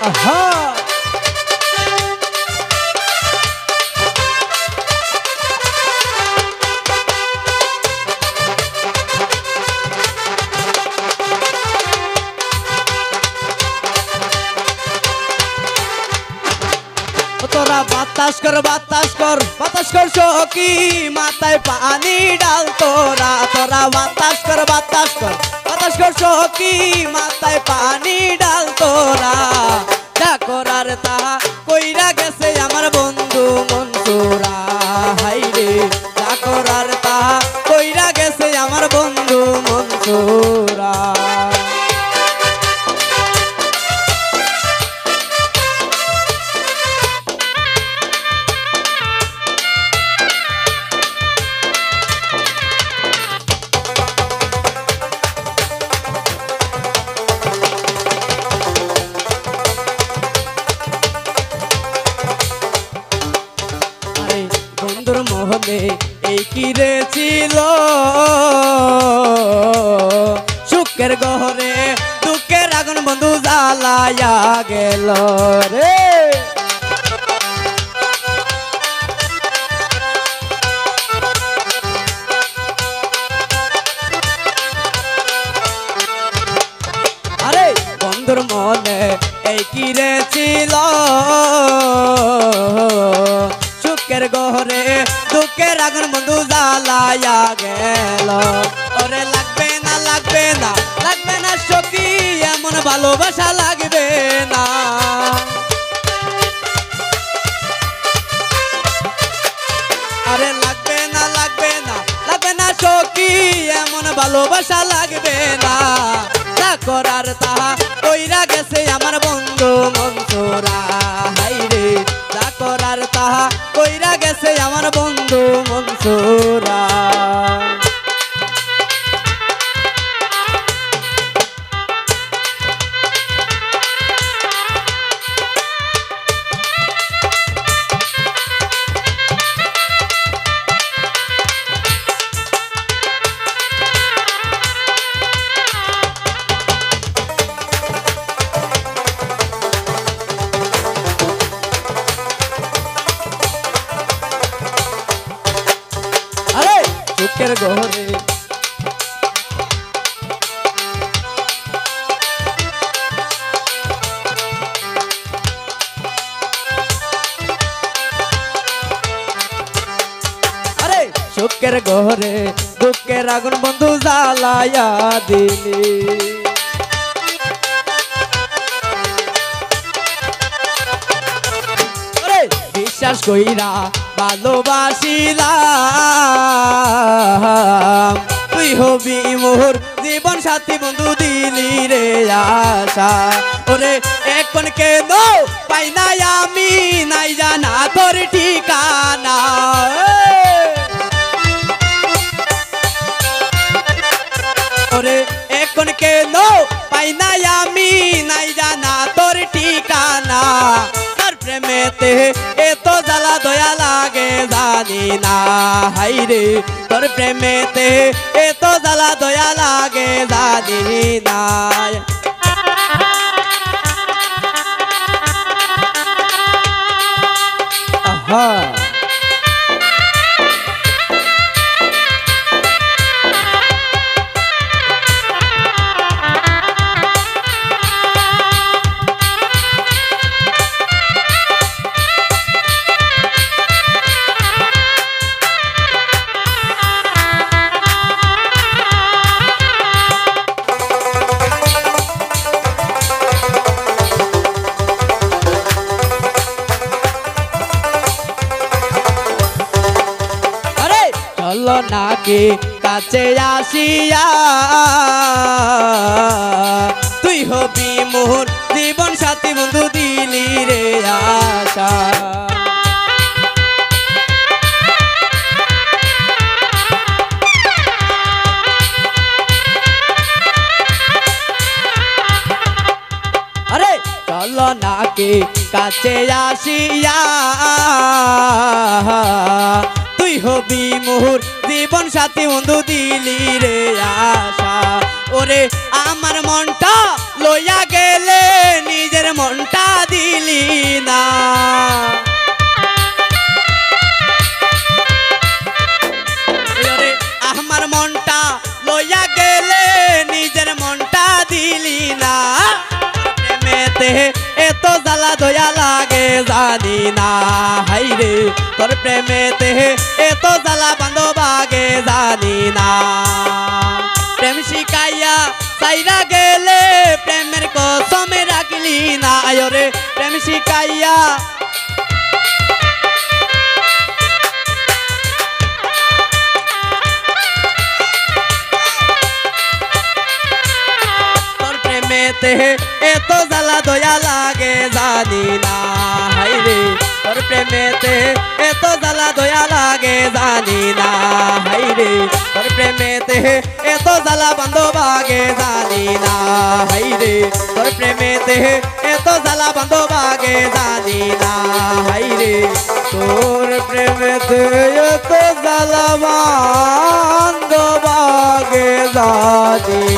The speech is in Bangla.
আহা তোরা বাতাস কর সখী মাথায় পানি ডাল তোরা বাতাস কর সখী মাথায় পানি ডাল তোরা যা করার তাহা কইরা গেছে আমার বন্ধু মনসুরা হাইরে যা করার তাহা কইরা গেছে আমার বন্ধু মনসুরা বন্ধুর মোহনে এই কি রে ছিল সুখের গহরে দুঃখের আগুন বন্ধু জ্বালায়া গেল রে আরে বন্ধুর মনে এই কি রে ছিল সুখের গহরে দুঃখের আগুন বন্ধু জ্বালায়া গেল ওরে লাগবে না সখী এমন ভালোবাসা লাগবে না আরে লাগবে না সখী এমন ভালোবাসা লাগবে না যা করার তাহা কইরা গেছে আমার বন্ধু মনসুরা হাইরে যা করার তাহা কইরা গেছে আমার বন্ধু মনসুরা সুখের গহরে আরে সুখের গহরে দুঃখের আগুন বন্ধু জ্বালায়া দিলি বিশ্বাস কইরা ভালোবাসিলাম তুই হবি মোর জীবন সাথী বন্ধু দিলি রে আশা ওরে এখন কেন পাই না আমি নাই জানা তোর ঠিকানা ওরে এখন কেন পাই না আমি নাই জানা তোর ঠিকানা প্রেমেতে এত জ্বালা দয়া লাগে জানি না হাইরে তোর প্রেমেতে এত জ্বালা দয়া লাগে জানি না আহা নাকি কাছে আসিয়া তুই হবি মোর জীবন সাথী বন্ধু দিলি রে আশা আরে চলো নাকি কাছে আসিয়া তুই হবি মোর জীবন সাথী বন্ধু দিলি রে আশা ওরে আমার মনটা লইয়া গেলে নিজের মনটা জানি না হাইরে তোর প্রেমেতে এত জ্বালা বান্ধব আগে জানি না প্রেম শিখাইয়া সাইরা গেলে প্রেমের কসম রাখলি না আয়রে প্রেম শিখাইয়া এত জ্বালা দয়া লাগে জানি না হাইরে তোর প্রেমেতে এত জ্বালা দয়া লাগে জানি না হাইরে তোর প্রেমেতে এত জ্বালা বান্ধব আগে জানি না হাইরে তোর প্রেমেতে এত জ্বালা বান্ধব আগে জানি না হাইরে তোর প্রেমেতে এত জ্বালা বান্ধব আগে জানি